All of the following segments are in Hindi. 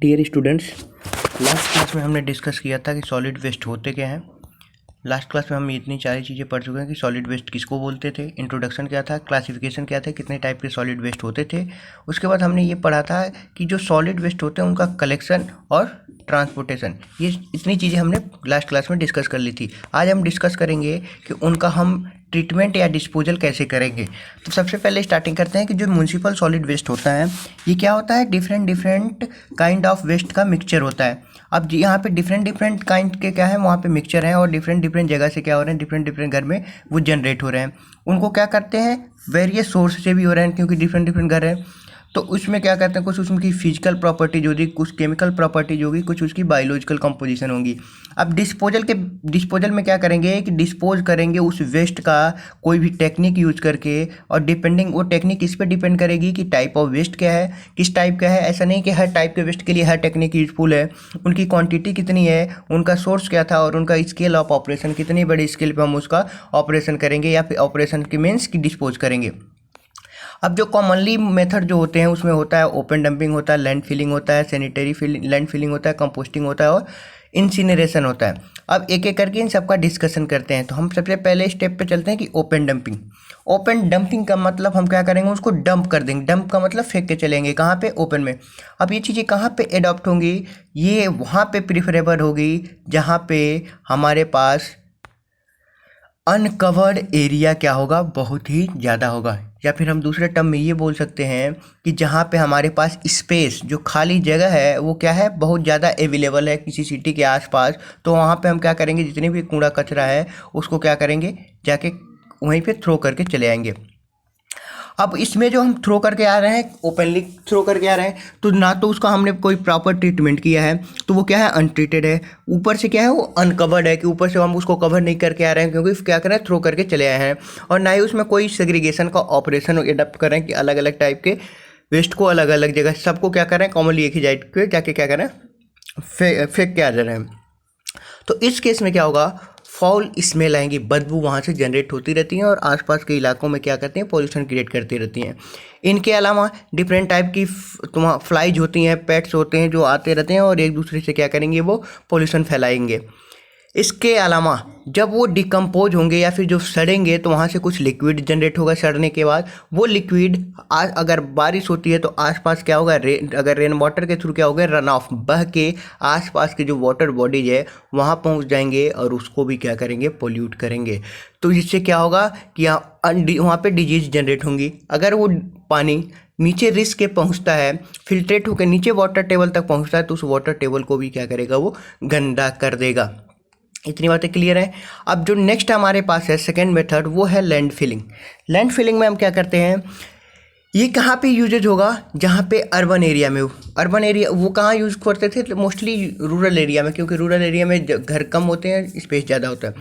डियर स्टूडेंट्स, लास्ट क्लास में हमने डिस्कस किया था कि सॉलिड वेस्ट होते क्या हैं। लास्ट क्लास में हम इतनी सारी चीज़ें पढ़ चुके हैं कि सॉलिड वेस्ट किसको बोलते थे, इंट्रोडक्शन क्या था, क्लासिफिकेशन क्या था, कितने टाइप के सॉलिड वेस्ट होते थे। उसके बाद हमने ये पढ़ा था कि जो सॉलिड वेस्ट होते हैं उनका कलेक्शन और ट्रांसपोर्टेशन, ये इतनी चीज़ें हमने लास्ट क्लास में डिस्कस कर ली थी। आज हम डिस्कस करेंगे कि उनका हम ट्रीटमेंट या डिस्पोजल कैसे करेंगे। तो सबसे पहले स्टार्टिंग करते हैं कि जो म्यूनिसिपल सॉलिड वेस्ट होता है ये क्या होता है, डिफरेंट काइंड ऑफ वेस्ट का मिक्सचर होता है। अब यहाँ पे डिफरेंट काइंड के क्या है, वहाँ पे मिक्सचर है और डिफरेंट जगह से क्या हो रहे हैं, डिफरेंट घर में वो जनरेट हो रहे हैं। उनको क्या करते हैं, वेरियस सोर्स से भी हो रहे हैं क्योंकि डिफरेंट घर है। तो उसमें क्या कहते हैं, कुछ उसकी फिजिकल प्रॉपर्टीज होगी, कुछ केमिकल प्रॉपर्टीज होगी, कुछ उसकी बायोलॉजिकल कंपोजिशन होगी। अब डिस्पोजल में क्या करेंगे कि डिस्पोज करेंगे उस वेस्ट का कोई भी टेक्निक यूज करके, और डिपेंडिंग वो टेक्निक इस पर डिपेंड करेगी कि टाइप ऑफ वेस्ट क्या है, किस टाइप का है। ऐसा नहीं कि हर टाइप के वेस्ट के लिए हर टेक्निक यूजफुल है, उनकी क्वांटिटी कितनी है, उनका सोर्स क्या था और उनका स्केल ऑफ ऑपरेशन कितनी बड़ी स्केल पर हम उसका ऑपरेशन करेंगे या फिर ऑपरेशन के मीन्स की डिस्पोज करेंगे। अब जो कॉमनली मेथड जो होते हैं उसमें होता है ओपन डंपिंग होता है, लैंड फिलिंग होता है, सैनिटरी फिलिंग, लैंड फिलिंग होता है, कंपोस्टिंग होता है और इंसिनरेशन होता है। अब एक एक करके इन सबका डिस्कशन करते हैं। तो हम सबसे पहले स्टेप पे चलते हैं कि ओपन डंपिंग। ओपन डंपिंग का मतलब हम क्या करेंगे, उसको डंप कर देंगे। डंप का मतलब फेंक के चलेंगे, कहाँ पे, ओपन में। अब ये चीज़ें कहाँ पे एडॉप्ट होंगी, ये वहाँ पे प्रिफरेबल होगी जहाँ पे हमारे पास अनकवर्ड एरिया क्या होगा, बहुत ही ज़्यादा होगा। या फिर हम दूसरे टर्म में ये बोल सकते हैं कि जहाँ पे हमारे पास स्पेस, जो खाली जगह है वो क्या है, बहुत ज़्यादा अवेलेबल है किसी सिटी के आसपास। तो वहाँ पे हम क्या करेंगे, जितने भी कूड़ा कचरा है उसको क्या करेंगे, जाके वहीं पे थ्रो करके चले आएंगे। अब इसमें जो हम थ्रो करके आ रहे हैं, ओपनली थ्रो करके आ रहे हैं, तो ना तो उसका हमने कोई प्रॉपर ट्रीटमेंट किया है, तो वो क्या है, अनट्रीटेड है। ऊपर से क्या है, वो अनकवर्ड है कि ऊपर से हम उसको कवर नहीं करके आ रहे हैं क्योंकि क्या कर रहे हैं, थ्रो करके चले आए हैं। और ना ही उसमें कोई सेग्रीगेशन का ऑपरेशन एडप्ट कर रहे हैं कि अलग अलग टाइप के वेस्ट को अलग अलग जगह सबको क्या कर रहे हैं, कॉमनली एक ही जाइट पे जाके क्या कर रहे हैं, फेंक के आ जा रहे हैं। तो इस केस में क्या होगा, फाउल स्मेल आएंगी, बदबू वहाँ से जनरेट होती रहती हैं और आसपास के इलाकों में क्या करती हैं, पॉल्यूशन क्रिएट करती रहती हैं। इनके अलावा डिफरेंट टाइप की फ्लाइज होती हैं, पेट्स होते हैं जो आते रहते हैं और एक दूसरे से क्या करेंगे, वो पॉल्यूशन फैलाएंगे। इसके अलावा जब वो डिकम्पोज होंगे या फिर जो सड़ेंगे तो वहाँ से कुछ लिक्विड जनरेट होगा। सड़ने के बाद वो लिक्विड अगर बारिश होती है तो आसपास क्या होगा, अगर रेन वाटर के थ्रू क्या होगा, रन ऑफ बह के आसपास के जो वाटर बॉडीज है वहाँ पहुँच जाएंगे और उसको भी क्या करेंगे, पोल्यूट करेंगे। तो इससे क्या होगा कि वहाँ पे डिजीज जनरेट होंगी। अगर वो पानी नीचे रिस्क के पहुँचता है, फिल्ट्रेट होकर नीचे वाटर टेबल तक पहुँचता है, तो उस वाटर टेबल को भी क्या करेगा, वो गंदा कर देगा। इतनी बातें क्लियर है। अब जो नेक्स्ट हमारे पास है सेकेंड मेथड, वो है लैंड फिलिंग। लैंड फिलिंग में हम क्या करते हैं, ये कहाँ पे यूजेज होगा, जहाँ पे अर्बन एरिया में। अर्बन एरिया वो कहाँ यूज़ करते थे, मोस्टली रूरल एरिया में, क्योंकि रूरल एरिया में घर कम होते हैं, स्पेस ज़्यादा होता है।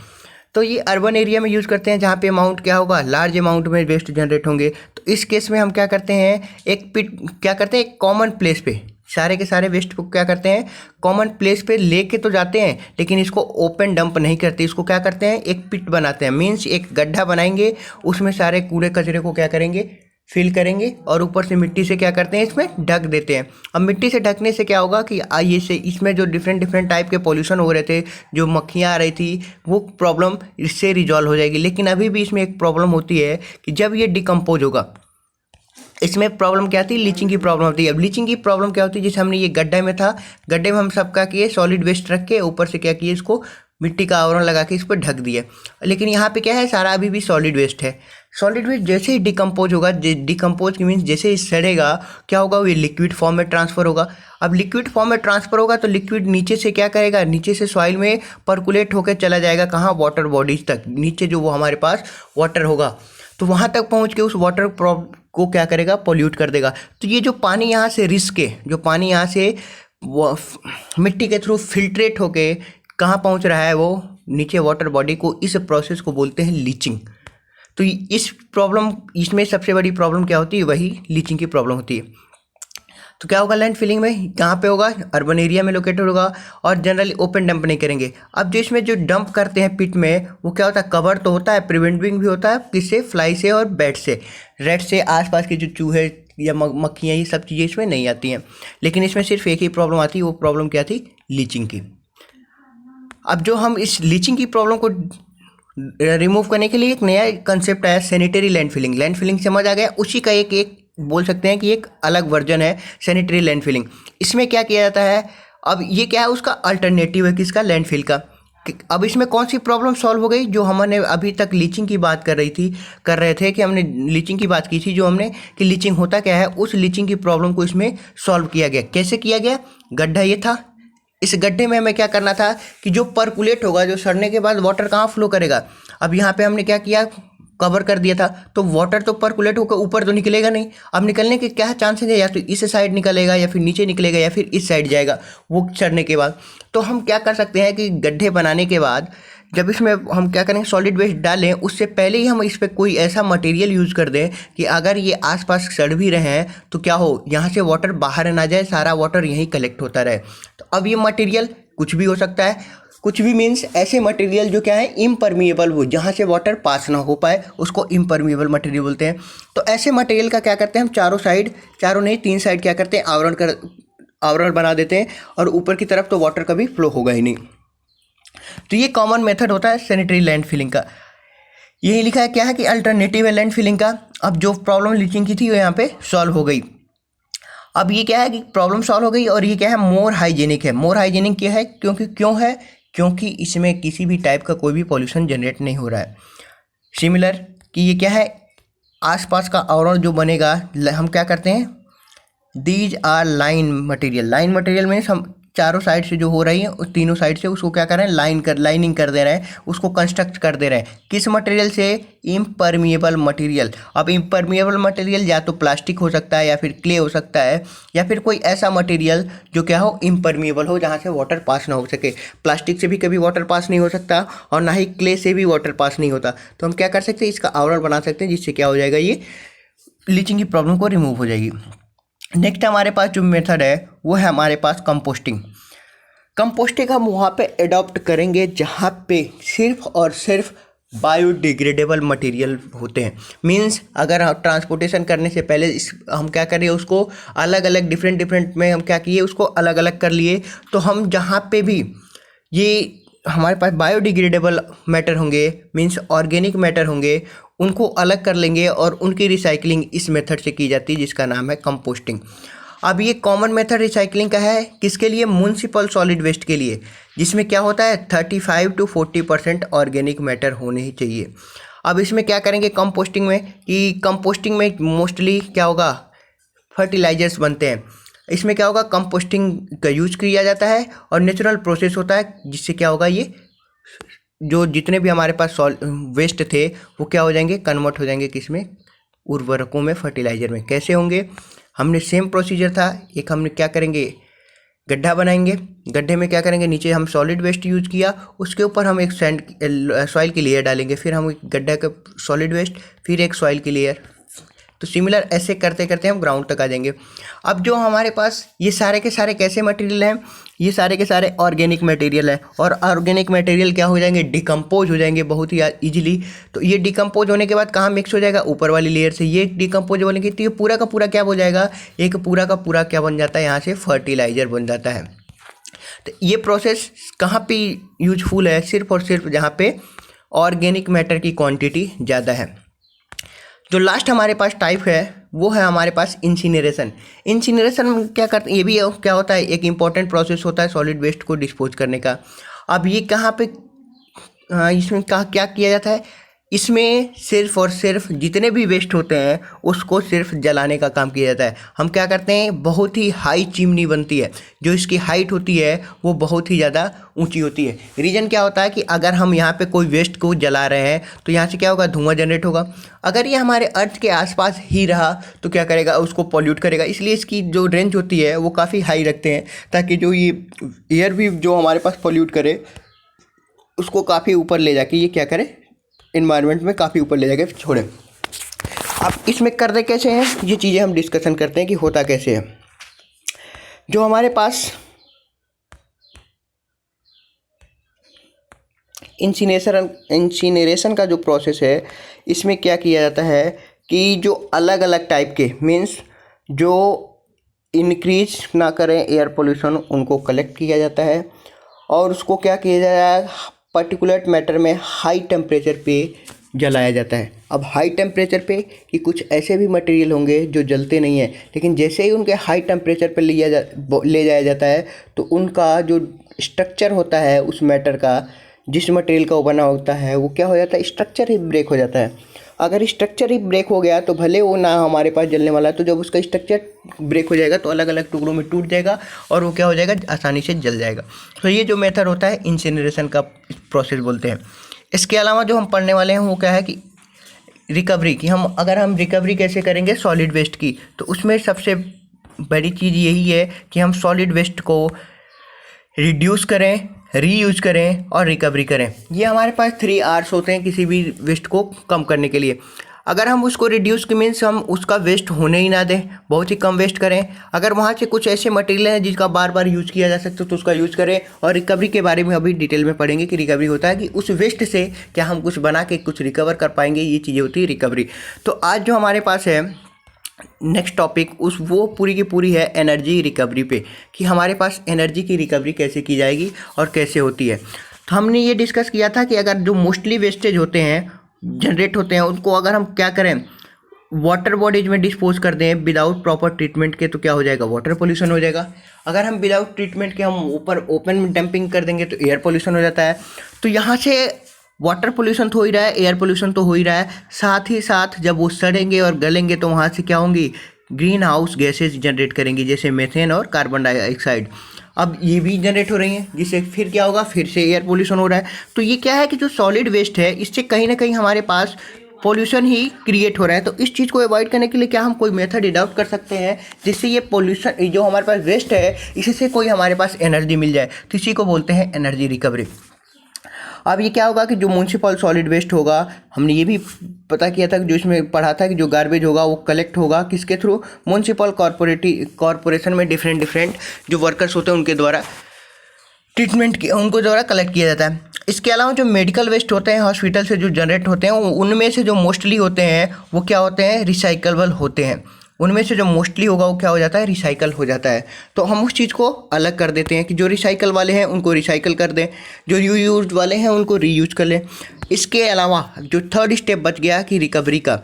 तो ये अर्बन एरिया में यूज़ करते हैं जहाँ पे अमाउंट क्या होगा, लार्ज अमाउंट में वेस्ट जनरेट होंगे। तो इस केस में हम क्या करते हैं, एक पिट क्या करते हैं, एक कॉमन प्लेस पे सारे के सारे वेस्ट को क्या करते हैं, कॉमन प्लेस पे लेके तो जाते हैं, लेकिन इसको ओपन डंप नहीं करते। इसको क्या करते हैं, एक पिट बनाते हैं, मीन्स एक गड्ढा बनाएंगे, उसमें सारे कूड़े कचरे को क्या करेंगे, फिल करेंगे और ऊपर से मिट्टी से क्या करते हैं, इसमें ढक देते हैं। अब मिट्टी से ढकने से क्या होगा कि ये से इसमें जो डिफरेंट टाइप के पॉल्यूशन हो रहे थे, जो मक्खियाँ आ रही थी, वो प्रॉब्लम इससे रिजॉल्व हो जाएगी। लेकिन अभी भी इसमें एक प्रॉब्लम होती है कि जब ये डिकम्पोज होगा, इसमें प्रॉब्लम क्या आती है, लीचिंग की प्रॉब्लम होती है। अब लीचिंग की प्रॉब्लम क्या होती है, जैसे हमने ये गड्ढे में था, गड्ढे में हम सब क्या किए, सॉलिड वेस्ट रख के ऊपर से क्या किए, इसको मिट्टी का आवरण लगा के इस पर ढक दिए। लेकिन यहाँ पे क्या है, सारा अभी भी सॉलिड वेस्ट है। सॉलिड वेस्ट जैसे ही डिकम्पोज होगा, डिकम्पोज मीन्स जैसे ही सड़ेगा क्या होगा, वो लिक्विड फॉर्म में ट्रांसफर होगा। अब लिक्विड फॉर्म में ट्रांसफर होगा तो लिक्विड नीचे से क्या करेगा, नीचे से सॉइल में पर्कुलेट होकर चला जाएगा, कहाँ, वाटर बॉडीज तक। नीचे जो वो हमारे पास वाटर होगा तो वहाँ तक पहुँच के उस वाटर को क्या करेगा, पोल्यूट कर देगा। तो ये जो पानी यहाँ से रिस्क है, जो पानी यहाँ से वो मिट्टी के थ्रू फिल्ट्रेट होके कहाँ पहुँच रहा है, वो नीचे वाटर बॉडी को, इस प्रोसेस को बोलते हैं लीचिंग। तो इस प्रॉब्लम, इसमें सबसे बड़ी प्रॉब्लम क्या होती है, वही लीचिंग की प्रॉब्लम होती है। तो क्या होगा, लैंड फिलिंग में कहाँ पे होगा, अर्बन एरिया में लोकेटेड होगा और जनरली ओपन डंप नहीं करेंगे। अब जो इसमें जो डंप करते हैं पिट में, वो क्या होता है, कवर तो होता है, प्रिवेंटिंग भी होता है, किससे, फ्लाई से और बैट से, रेट से, आसपास के जो चूहे या मक्खियाँ, ये सब चीज़ें इसमें नहीं आती हैं। लेकिन इसमें सिर्फ एक ही प्रॉब्लम आती है, वो प्रॉब्लम क्या थी? लीचिंग की। अब जो हम इस लीचिंग की प्रॉब्लम को रिमूव करने के लिए एक नया कंसेप्ट आया, सैनिटरी लैंडफिलिंग। लैंडफिलिंग समझ आ गया, उसी का एक बोल सकते हैं कि एक अलग वर्जन है सैनिटरी लैंडफिलिंग। इसमें क्या किया जाता है? अब ये क्या है? उसका अल्टरनेटिव है किसका? लैंडफिल का। अब इसमें कौन सी प्रॉब्लम सॉल्व हो गई? जो हमने अभी तक लीचिंग की बात कर रहे थे कि हमने लीचिंग की बात की थी, जो हमने कि लीचिंग होता क्या है, उस लीचिंग की प्रॉब्लम को इसमें सॉल्व किया गया। कैसे किया गया? गड्ढा ये था, इस गड्ढे में हमें क्या करना था कि जो परकुलेट होगा, जो सड़ने के बाद वाटर कहाँ फ्लो करेगा। अब यहाँ पे हमने क्या किया? कवर कर दिया था, तो वाटर तो परकुलेट होकर ऊपर तो निकलेगा नहीं। अब निकलने के क्या चांसेस है? या तो इस साइड निकलेगा, या फिर नीचे निकलेगा, या फिर इस साइड जाएगा वो सड़ने के बाद। तो हम क्या कर सकते हैं कि गड्ढे बनाने के बाद जब इसमें हम क्या करेंगे, सॉलिड वेस्ट डालें, उससे पहले ही हम इस पर कोई ऐसा मटेरियल यूज़ कर दें कि अगर ये आसपास सड़ भी रहे हैं तो क्या हो, यहाँ से वाटर बाहर ना जाए, सारा वाटर यहीं कलेक्ट होता रहे। तो अब ये मटेरियल कुछ भी हो सकता है। कुछ भी मीन्स ऐसे मटेरियल जो क्या है, इम्परमिएबल हो, जहाँ से वाटर पास ना हो पाए, उसको इम्परमिएबल मटेरियल बोलते हैं। तो ऐसे मटेरियल का क्या करते हैं हम, चारों नहीं 3 साइड क्या करते हैं, आवरण बना देते हैं, और ऊपर की तरफ तो वाटर कभी फ्लो होगा ही नहीं। तो ये कॉमन मेथड होता है सैनिटरी लैंडफिलिंग का। यही लिखा है क्या है कि अल्टरनेटिव है लैंडफिलिंग का। अब जो प्रॉब्लम लीचिंग की थी वो यहाँ पे सॉल्व हो गई। अब ये क्या है कि प्रॉब्लम सॉल्व हो गई, और ये क्या है, मोर हाइजीनिक है। मोर हाइजीनिक क्या है? क्योंकि इसमें किसी भी टाइप का कोई भी पॉल्यूशन जनरेट नहीं हो रहा है। सिमिलर कि ये क्या है, आसपास का आवरण जो बनेगा, हम क्या करते हैं, these are line material. Line material में हम चारों साइड से जो हो रही है, उस तीनों साइड से उसको क्या कर रहे हैं, लाइनिंग कर दे रहे हैं, उसको कंस्ट्रक्ट कर दे रहे हैं। किस मटेरियल से? Impermeable material. अब इम्परमिएबल मटेरियल या तो प्लास्टिक हो सकता है, या फिर क्ले हो सकता है, या फिर कोई ऐसा मटेरियल जो क्या हो, इम्परमिएबल हो, जहाँ से वाटर पास ना हो सके। प्लास्टिक से भी कभी वाटर पास नहीं हो सकता, और ना ही क्ले से भी वाटर पास नहीं होता। तो हम क्या कर सकते हैं, इसका आवरण बना सकते हैं, जिससे क्या हो जाएगा, ये लीचिंग की प्रॉब्लम को रिमूव हो जाएगी। नेक्स्ट हमारे पास जो मेथड है वो है हमारे पास कंपोस्टिंग। कंपोस्टिंग हम वहाँ पे अडॉप्ट करेंगे जहाँ पे सिर्फ और सिर्फ बायोडिग्रेडेबल मटेरियल होते हैं। मींस अगर हम ट्रांसपोर्टेशन करने से पहले हम क्या करें, उसको अलग अलग डिफरेंट में हम क्या किए, उसको अलग अलग कर लिए। तो हम जहाँ पे भी ये हमारे पास बायोडिग्रेडेबल मैटर होंगे, मींस ऑर्गेनिक मैटर होंगे, उनको अलग कर लेंगे, और उनकी रिसाइकलिंग इस मेथड से की जाती है, जिसका नाम है कंपोस्टिंग। अब ये कॉमन मेथड रिसाइकलिंग का है, किसके लिए? म्युनिसिपल सॉलिड वेस्ट के लिए, जिसमें क्या होता है 35 to 40% ऑर्गेनिक मैटर होने ही चाहिए। अब इसमें क्या करेंगे कंपोस्टिंग में, कि कंपोस्टिंग में मोस्टली क्या होगा, फर्टिलाइजर्स बनते हैं। इसमें क्या होगा, कंपोस्टिंग का यूज किया जाता है, और नेचुरल प्रोसेस होता है, जिससे क्या होगा, ये जो जितने भी हमारे पास वेस्ट थे वो क्या हो जाएंगे, कन्वर्ट हो जाएंगे किसमें, उर्वरकों में, फर्टिलाइजर में। कैसे होंगे? हमने सेम प्रोसीजर था, एक हमने क्या करेंगे, गड्ढा बनाएंगे, गड्ढे में क्या करेंगे, नीचे हम सॉलिड वेस्ट यूज किया, उसके ऊपर हम एक सॉइल की लेयर डालेंगे, फिर हम एक गड्ढा का सॉलिड वेस्ट, फिर एक सॉइल की लेयर। तो सिमिलर ऐसे करते करते हम ग्राउंड तक आ जाएंगे। अब जो हमारे पास ये सारे के सारे कैसे मटेरियल हैं, ये सारे के सारे ऑर्गेनिक मटेरियल हैं, और ऑर्गेनिक मटेरियल क्या हो जाएंगे, डिकम्पोज हो जाएंगे बहुत ही ईजिली। तो ये डिकम्पोज होने के बाद कहाँ मिक्स हो जाएगा, ऊपर वाली लेयर से। ये डिकम्पोज होने की, तो ये पूरा का पूरा क्या हो जाएगा, एक पूरा का पूरा क्या बन जाता है, यहाँ से फर्टिलाइजर बन जाता है। तो ये प्रोसेस कहाँ पे यूजफुल है, सिर्फ और सिर्फ जहाँ पे ऑर्गेनिक मैटर की क्वांटिटी ज़्यादा है। जो लास्ट हमारे पास टाइप है वो है हमारे पास इंसिनरेशन। इंसिनरेशन क्या करते हैं, ये भी क्या होता है, एक इम्पॉर्टेंट प्रोसेस होता है सॉलिड वेस्ट को डिस्पोज करने का। अब ये कहाँ पे इसमें क्या किया जाता है, इसमें सिर्फ और सिर्फ जितने भी वेस्ट होते हैं उसको सिर्फ जलाने का काम किया जाता है। हम क्या करते हैं, बहुत ही हाई चिमनी बनती है, जो इसकी हाइट होती है वो बहुत ही ज़्यादा ऊंची होती है। रीज़न क्या होता है कि अगर हम यहाँ पे कोई वेस्ट को जला रहे हैं तो यहाँ से क्या होगा, धुआं जनरेट होगा। अगर ये हमारे अर्थ के आसपास ही रहा तो क्या करेगा, उसको पॉल्यूट करेगा। इसलिए इसकी जो रेंज होती है वो काफ़ी हाई रखते हैं, ताकि जो ये एयर भी जो हमारे पास पॉल्यूट करे उसको काफ़ी ऊपर ले जाके ये क्या करे, इन्वायरमेंट में काफ़ी ऊपर ले जाके छोड़े। अब इसमें करते कैसे हैं, ये चीज़ें हम डिस्कशन करते हैं कि होता कैसे है। जो हमारे पास इंसिनरेशन का जो प्रोसेस है, इसमें क्या किया जाता है कि जो अलग अलग टाइप के मीन्स जो इंक्रीज ना करें एयर पोल्यूशन, उनको कलेक्ट किया जाता है और उसको क्या किया जाता है, पर्टिकुलर मैटर में हाई टेम्परेचर पे जलाया जाता है। अब हाई टेम्परेचर पे कि कुछ ऐसे भी मटेरियल होंगे जो जलते नहीं हैं, लेकिन जैसे ही उनके हाई टेम्परेचर पे ले जाया जाता है तो उनका जो स्ट्रक्चर होता है उस मैटर का, जिस मटेरियल का वो बना होता है, वो क्या हो जाता है, स्ट्रक्चर ही ब्रेक हो जाता है। अगर स्ट्रक्चर ही ब्रेक हो गया तो भले वो ना हमारे पास जलने वाला है, तो जब उसका स्ट्रक्चर ब्रेक हो जाएगा तो अलग अलग टुकड़ों में टूट जाएगा और वो क्या हो जाएगा, आसानी से जल जाएगा। तो ये जो मेथड होता है इंसिनरेशन का प्रोसेस बोलते हैं। इसके अलावा जो हम पढ़ने वाले हैं वो क्या है कि रिकवरी की। अगर हम रिकवरी कैसे करेंगे सॉलिड वेस्ट की, तो उसमें सबसे बड़ी चीज़ यही है कि हम सॉलिड वेस्ट को रिड्यूस करें, रीयूज करें और रिकवरी करें। ये हमारे पास 3 R's होते हैं किसी भी वेस्ट को कम करने के लिए। अगर हम उसको रिड्यूस के मीन्स हम उसका वेस्ट होने ही ना दें, बहुत ही कम वेस्ट करें। अगर वहाँ से कुछ ऐसे मटेरियल हैं जिसका बार बार यूज़ किया जा सकता है तो उसका यूज़ करें। और रिकवरी के बारे में अभी डिटेल में पढ़ेंगे कि रिकवरी होता है कि उस वेस्ट से क्या हम कुछ बना के कुछ रिकवर कर पाएंगे, ये चीज़ें होती है रिकवरी। तो आज जो हमारे पास है नेक्स्ट टॉपिक वो पूरी की पूरी है एनर्जी रिकवरी पे, कि हमारे पास एनर्जी की रिकवरी कैसे की जाएगी और कैसे होती है। तो हमने ये डिस्कस किया था कि अगर जो मोस्टली वेस्टेज होते हैं, जनरेट होते हैं, उनको अगर हम क्या करें, वाटर बॉडीज में डिस्पोज कर दें विदाउट प्रॉपर ट्रीटमेंट के, तो क्या हो जाएगा, वाटर पोल्यूशन हो जाएगा। अगर हम विदाउट ट्रीटमेंट के हम ऊपर ओपन में डंपिंग कर देंगे तो एयर पोल्यूशन हो जाता है। तो यहाँ से वाटर पोल्यूशन तो हो ही रहा है, एयर पोल्यूशन तो हो ही रहा है, साथ ही साथ जब वो सड़ेंगे और गलेंगे तो वहाँ से क्या होंगी, ग्रीन हाउस गैसेज जनरेट करेंगी, जैसे मीथेन और कार्बन डाइऑक्साइड। अब ये भी जनरेट हो रही हैं, जिससे फिर क्या होगा, फिर से एयर पोल्यूशन हो रहा है। तो ये क्या है कि जो सॉलिड वेस्ट है इससे कहीं ना कहीं हमारे पास पोल्यूशन ही क्रिएट हो रहा है। तो इस चीज़ को अवॉइड करने के लिए क्या हम कोई मेथड अडॉप्ट कर सकते हैं जिससे ये पोल्यूशन जो हमारे पास वेस्ट है इससे कोई हमारे पास एनर्जी मिल जाए। तो इसी को बोलते हैं एनर्जी रिकवरी। अब ये क्या होगा कि जो म्युनिसिपल सॉलिड वेस्ट होगा, हमने ये भी पता किया था कि जो इसमें पढ़ा था कि जो गार्बेज होगा वो कलेक्ट होगा किसके थ्रू, म्युनिसिपल कॉरपोरेशन में डिफरेंट जो वर्कर्स होते हैं उनके द्वारा ट्रीटमेंट की, उनको द्वारा कलेक्ट किया जाता है। इसके अलावा जो मेडिकल वेस्ट होते हैं हॉस्पिटल से जो जनरेट होते हैं, उनमें से जो मोस्टली होते हैं वो क्या होते हैं, रिसाइकलेबल होते हैं। उनमें से जो मोस्टली होगा वो क्या हो जाता है, रिसाइकल हो जाता है। तो हम उस चीज़ को अलग कर देते हैं कि जो रिसाइकल वाले हैं उनको रिसाइकल कर दें, जो रीयूज वाले हैं उनको रीयूज कर लें। इसके अलावा जो थर्ड स्टेप बच गया कि रिकवरी का,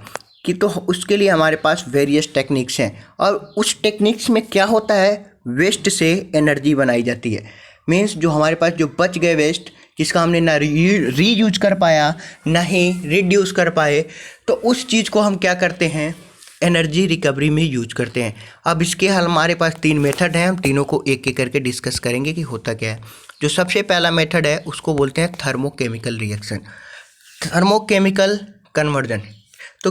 कि तो उसके लिए हमारे पास वेरियस टेक्निक्स हैं और उस टेक्निक्स में क्या होता है, वेस्ट से एनर्जी बनाई जाती है। मीन्स जो हमारे पास जो बच गए वेस्ट, जिसका हमने ना रीयूज कर पाया ना ही रिड्यूस कर पाए, तो उस चीज़ को हम क्या करते हैं, एनर्जी रिकवरी में यूज करते हैं। अब इसके हमारे पास 3 मेथड हैं, हम तीनों को एक एक करके डिस्कस करेंगे कि होता क्या है। जो सबसे पहला मेथड है उसको बोलते हैं थर्मोकेमिकल रिएक्शन, थर्मोकेमिकल कन्वर्जन। तो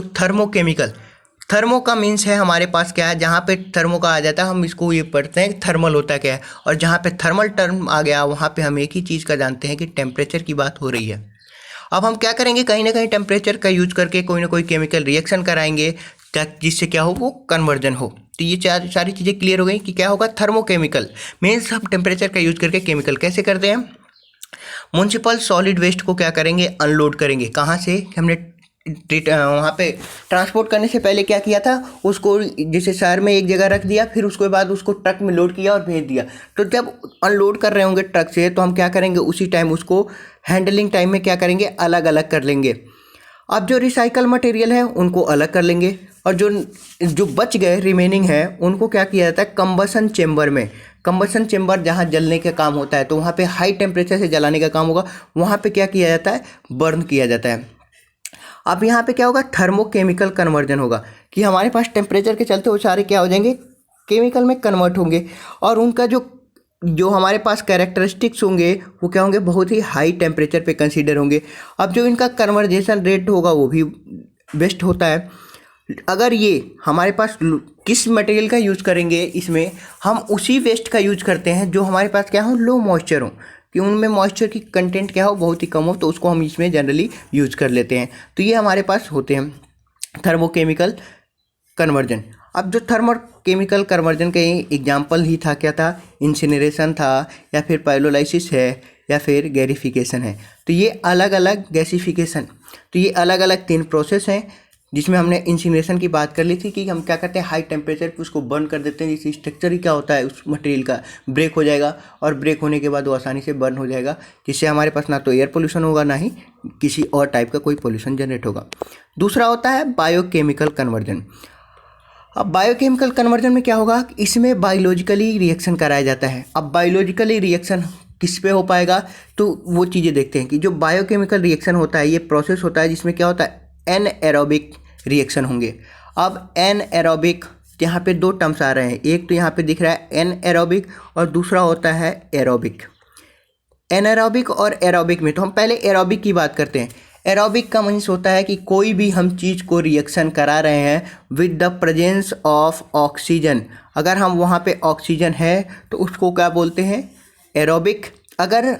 थर्मो का मीन्स है हमारे पास क्या है, जहाँ पे थर्मो का आ जाता है हम इसको ये पढ़ते हैं थर्मल होता क्या है, और जहाँ पे थर्मल टर्म आ गया वहाँ पे हम एक ही चीज़ का जानते हैं कि टेम्परेचर की बात हो रही है। अब हम क्या करेंगे, कहीं ना कहीं टेम्परेचर का यूज करके कोई ना कोई केमिकल रिएक्शन कराएंगे जिससे क्या हो, वो कन्वर्जन हो। तो ये सारी चीज़ें क्लियर हो गई कि क्या होगा, थर्मोकेमिकल मीन्स हम टेम्परेचर का यूज करके केमिकल कैसे करते हैं। म्युनिसिपल सॉलिड वेस्ट को क्या करेंगे, अनलोड करेंगे। कहाँ से, हमने वहाँ पे ट्रांसपोर्ट करने से पहले क्या किया था, उसको जैसे शहर में एक जगह रख दिया, फिर उसके बाद उसको ट्रक में लोड किया और भेज दिया। तो जब अनलोड कर रहे होंगे ट्रक से तो हम क्या करेंगे, उसी टाइम उसको हैंडलिंग टाइम में क्या करेंगे, अलग अलग कर लेंगे। अब जो रिसाइकल मटेरियल है उनको अलग कर लेंगे और जो बच गए रिमेनिंग है उनको क्या किया जाता है, कंबसन चेम्बर में, कंबसन चेम्बर जहाँ जलने का काम होता है, तो वहाँ पे हाई टेम्परेचर से जलाने का काम होगा, वहाँ पे क्या किया जाता है, बर्न किया जाता है। अब यहाँ पे क्या होगा, थर्मोकेमिकल कन्वर्जन होगा कि हमारे पास टेम्परेचर के चलते वो सारे क्या हो जाएंगे, केमिकल में कन्वर्ट होंगे और उनका जो हमारे पास कैरेक्टरिस्टिक्स होंगे वो क्या होंगे, बहुत ही हाई टेम्परेचर पे कंसीडर होंगे। अब जो इनका कन्वर्जेशन रेट होगा वो भी बेस्ट होता है। अगर ये हमारे पास किस मटेरियल का यूज़ करेंगे, इसमें हम उसी वेस्ट का यूज करते हैं जो हमारे पास क्या हो, लो मॉइस्चर हो, कि उनमें मॉइस्चर की कंटेंट क्या हो, बहुत ही कम हो, तो उसको हम इसमें जनरली यूज कर लेते हैं। तो ये हमारे पास होते हैं थर्मोकेमिकल कन्वर्जन। अब जो थर्मोकेमिकल कन्वर्जन का एग्जाम्पल ही था, क्या था, इंसिनरेशन था या फिर पाइरोलाइसिस है या फिर गैसिफिकेशन है। तो ये अलग अलग गैसिफिकेशन, तो ये अलग अलग 3 प्रोसेस हैं जिसमें हमने इंसिनरेशन की बात कर ली थी कि हम क्या करते हैं, हाई टेम्परेचर पे उसको बर्न कर देते हैं, जिससे स्ट्रक्चर ही क्या होता है उस मटेरियल का ब्रेक हो जाएगा, और ब्रेक होने के बाद वो आसानी से बर्न हो जाएगा, जिससे हमारे पास ना तो एयर पोल्यूशन होगा ना ही किसी और टाइप का कोई पोल्यूशन जनरेट होगा। दूसरा होता है बायोकेमिकल कन्वर्जन। अब बायोकेमिकल कन्वर्जन में क्या होगा, इसमें बायोलॉजिकली रिएक्शन कराया जाता है। अब बायोलॉजिकली रिएक्शन किस पे हो पाएगा, तो वो चीज़ें देखते हैं कि जो बायोकेमिकल रिएक्शन होता है ये प्रोसेस होता है जिसमें क्या होता है, एनएरोबिक रिएक्शन होंगे। अब एनएरोबिक, यहाँ पे दो टर्म्स आ रहे हैं, एक तो यहाँ पे दिख रहा है एनएरोबिक और दूसरा होता है एरोबिक। एनारोबिक और एरोबिक में तो हम पहले एरोबिक की बात करते हैं। एरोबिक का मीन्स होता है कि कोई भी हम चीज़ को रिएक्शन करा रहे हैं with the presence of oxygen. अगर हम वहाँ पे ऑक्सीजन है तो उसको क्या बोलते हैं, एरोबिक। अगर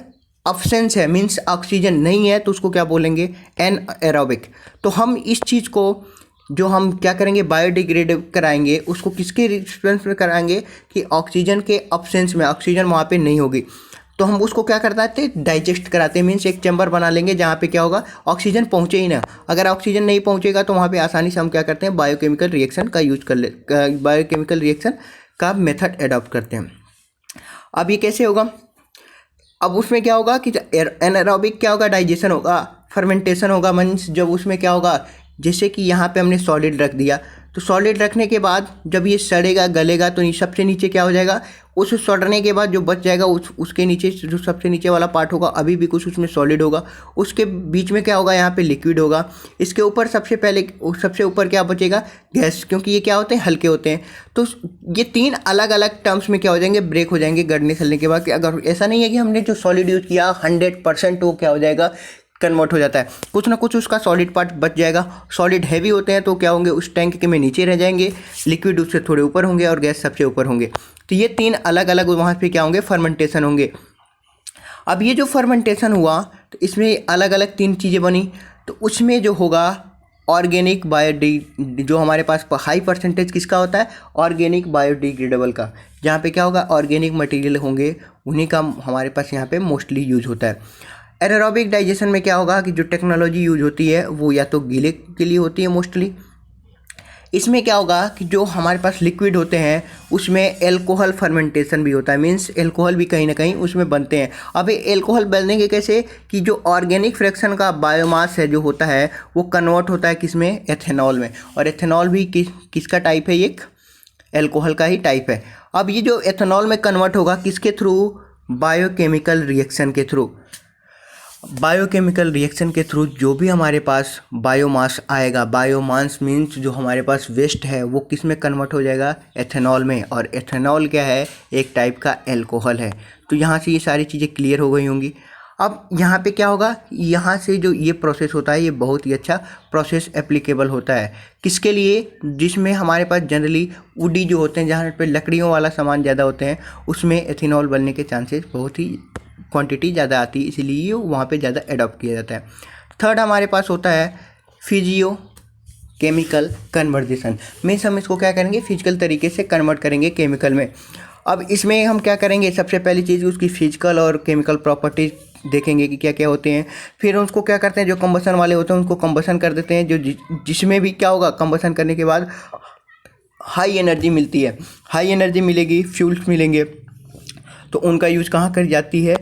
अब्सेंस है मीन्स ऑक्सीजन नहीं है तो उसको क्या बोलेंगे, एन एरोबिक। तो हम इस चीज़ को जो हम क्या करेंगे, बायोडिग्रेड कराएंगे, उसको किसके रिस्पेंस में कराएंगे कि ऑक्सीजन के अब्सेंस में, ऑक्सीजन वहाँ पे नहीं होगी तो हम उसको क्या करते हैं, डाइजेस्ट कराते हैं। मीन्स एक चैम्बर बना लेंगे जहाँ पे क्या होगा, ऑक्सीजन पहुँचे ही ना। अगर ऑक्सीजन नहीं पहुँचेगा तो वहाँ पे आसानी से हम क्या करते हैं, बायोकेमिकल रिएक्शन का यूज कर ले, बायोकेमिकल रिएक्शन का मेथड एडॉप्ट करते हैं। अब ये कैसे होगा, अब उसमें क्या होगा कि एनारोबिक क्या होगा, डाइजेशन होगा, फर्मेंटेशन होगा। मीन्स जब उसमें क्या होगा, जैसे कि यहाँ पे हमने सॉलिड रख दिया तो सॉलिड रखने के बाद जब ये सड़ेगा गलेगा तो सबसे नीचे क्या हो जाएगा, उस सड़ने के बाद जो बच जाएगा उसके नीचे जो सबसे नीचे वाला पार्ट होगा अभी भी कुछ उसमें सॉलिड होगा, उसके बीच में क्या होगा, यहाँ पे लिक्विड होगा। इसके ऊपर सबसे ऊपर क्या बचेगा, गैस, क्योंकि ये क्या होते हैं, हल्के होते हैं। तो ये तीन अलग अलग टर्म्स में क्या हो जाएंगे, ब्रेक हो जाएंगे गड़ने चलने के बाद। अगर ऐसा नहीं है कि हमने जो सॉलिड यूज़ किया 100% वो क्या हो जाएगा, कन्वर्ट हो जाता है, कुछ ना कुछ उसका सॉलिड पार्ट बच जाएगा। सॉलिड हैवी होते हैं तो क्या होंगे, उस टैंक के में नीचे रह जाएंगे, लिक्विड उससे थोड़े ऊपर होंगे और गैस सबसे ऊपर होंगे। तो ये तीन अलग अलग वहाँ पे क्या होंगे, फर्मेंटेशन होंगे। अब ये जो फर्मेंटेशन हुआ तो इसमें अलग अलग तीन चीज़ें बनी। तो उसमें जो होगा ऑर्गेनिक जो हमारे पास हाई परसेंटेज किसका होता है, ऑर्गेनिक बायोडिग्रेडेबल का, जहाँ पे क्या होगा, ऑर्गेनिक मटेरियल होंगे, उन्हीं का हमारे पास यहाँ पे मोस्टली यूज होता है। एनारोबिक डाइजेशन में क्या होगा कि जो टेक्नोलॉजी यूज होती है वो या तो गीले के लिए होती है मोस्टली। इसमें क्या होगा कि जो हमारे पास लिक्विड होते हैं उसमें एल्कोहल फर्मेंटेशन भी होता है। मीन्स एल्कोहल भी कहीं ना कहीं उसमें बनते हैं। अब ये एल्कोहल बनने के कैसे, कि जो ऑर्गेनिक फ्रैक्शन का बायोमास है जो होता है वो कन्वर्ट होता है किस में, एथेनॉल में। और एथेनॉल भी किसका टाइप है, एक एल्कोहल का ही टाइप है। अब ये जो एथेनॉल में कन्वर्ट होगा किसके थ्रू, बायोकेमिकल रिएक्शन के थ्रू। बायोकेमिकल रिएक्शन के थ्रू जो भी हमारे पास बायोमास आएगा, बायोमास मीन्स जो हमारे पास वेस्ट है वो किस में कन्वर्ट हो जाएगा, एथेनॉल में। और एथेनॉल क्या है, एक टाइप का एल्कोहल है। तो यहाँ से ये सारी चीज़ें क्लियर हो गई होंगी। अब यहाँ पे क्या होगा, यहाँ से जो ये प्रोसेस होता है ये बहुत ही अच्छा प्रोसेस एप्लीकेबल होता है किसके लिए, जिसमें हमारे पास जनरली वुडी जो होते हैं, जहाँ पे लकड़ियों वाला सामान ज़्यादा होते हैं, उसमें एथेनॉल बनने के चांसेस बहुत ही क्वांटिटी ज़्यादा आती है, इसलिए वहाँ पे ज़्यादा एडॉप्ट किया जाता है। थर्ड हमारे पास होता है फिजियो केमिकल कन्वर्जेशन। मीन्स हम इसको क्या करेंगे, फिजिकल तरीके से कन्वर्ट करेंगे केमिकल में। अब इसमें हम क्या करेंगे, सबसे पहली चीज़ उसकी फिजिकल और केमिकल प्रॉपर्टीज देखेंगे कि क्या क्या होते हैं। फिर उसको क्या करते हैं, जो कंबसन वाले होते हैं उनको कंबसन कर देते हैं, जो जिसमें भी क्या होगा, कंबसन करने के बाद हाई एनर्जी मिलती है। हाई एनर्जी मिलेगी, फ्यूल्स मिलेंगे, तो उनका यूज कहाँ कर जाती है,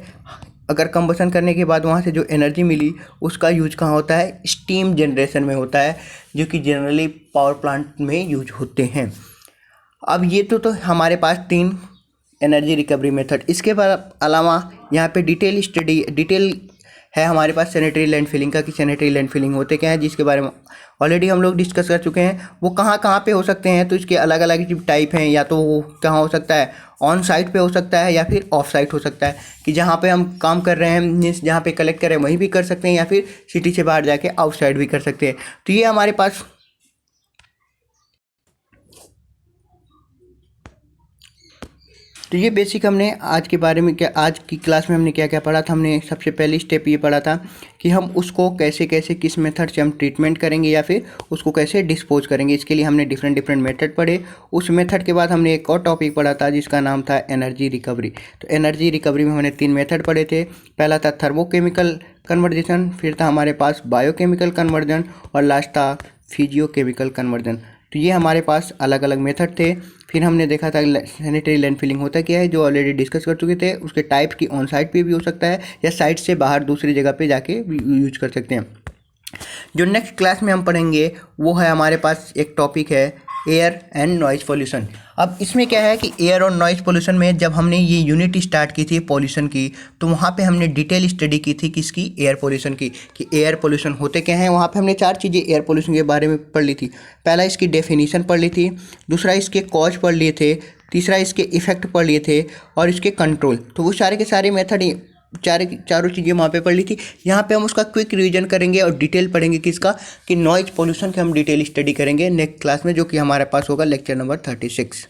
अगर कंबसन करने के बाद वहाँ से जो एनर्जी मिली उसका यूज कहाँ होता है, स्टीम जनरेशन में होता है, जो कि जनरली पावर प्लांट में यूज होते हैं। अब ये तो हमारे पास तीन एनर्जी रिकवरी मेथड। इसके अलावा यहाँ पे डिटेल है हमारे पास सैनिटरी लैंडफिलिंग का, कि सैनिटरी लैंडफिलिंग होते क्या है, जिसके बारे में ऑलरेडी हम लोग डिस्कस कर चुके हैं। वो कहाँ कहाँ पे हो सकते हैं, तो इसके अलग अलग टाइप हैं। या तो वो कहाँ हो सकता है, ऑन साइट पे हो सकता है या फिर ऑफ साइट हो सकता है, कि जहाँ पे हम काम कर रहे हैं, मीन्स जहाँ पे कलेक्ट कर रहे हैं वहीं भी कर सकते हैं, या फिर सिटी से बाहर जाके आउटसाइड भी कर सकते हैं। तो ये हमारे पास तो ये बेसिक हमने आज के बारे में आज की क्लास में हमने क्या क्या पढ़ा था। हमने सबसे पहली स्टेप ये पढ़ा था कि हम उसको कैसे कैसे किस मेथड से हम ट्रीटमेंट करेंगे या फिर उसको कैसे डिस्पोज करेंगे। इसके लिए हमने डिफरेंट मेथड पढ़े। उस मेथड के बाद हमने एक और टॉपिक पढ़ा था जिसका नाम था एनर्जी रिकवरी। तो एनर्जी रिकवरी में हमने 3 मेथड पढ़े थे। पहला था थर्मोकेमिकल कन्वर्जेशन, फिर था हमारे पास बायोकेमिकल कन्वर्जन, और लास्ट था फिजियोकेमिकल कन्वर्जन। तो ये हमारे पास अलग अलग मेथड थे। फिर हमने देखा था सैनिटरी लैंडफिलिंग होता क्या है, जो ऑलरेडी डिस्कस कर चुके थे। उसके टाइप की ऑन साइट पे भी हो सकता है या साइट से बाहर दूसरी जगह पे जाके यूज कर सकते हैं। जो नेक्स्ट क्लास में हम पढ़ेंगे वो है हमारे पास एक टॉपिक है एयर एंड नॉइज़ पोल्यूशन। अब इसमें क्या है कि एयर और नॉइज़ पोल्यूशन में जब हमने ये यूनिट स्टार्ट की थी पोल्यूशन की, तो वहाँ पे हमने डिटेल स्टडी की थी किसकी, एयर पोल्यूशन की, कि एयर पोल्यूशन होते क्या हैं। वहाँ पे हमने 4 चीज़ें एयर पोल्यूशन के बारे में पढ़ ली थी। पहला इसकी डेफिनेशन पढ़ ली थी, दूसरा इसके कॉज पढ़ लिए थे, तीसरा इसके इफेक्ट पढ़ लिए थे और इसके कंट्रोल। तो वो सारे के सारे मेथड चारों चीज़ें वहाँ पे पढ़ ली थी। यहाँ पे हम उसका क्विक रिवीजन करेंगे और डिटेल पढ़ेंगे किसका, कि नॉइज़ पोल्यूशन के हम डिटेल स्टडी करेंगे नेक्स्ट क्लास में, जो कि हमारे पास होगा लेक्चर नंबर 36।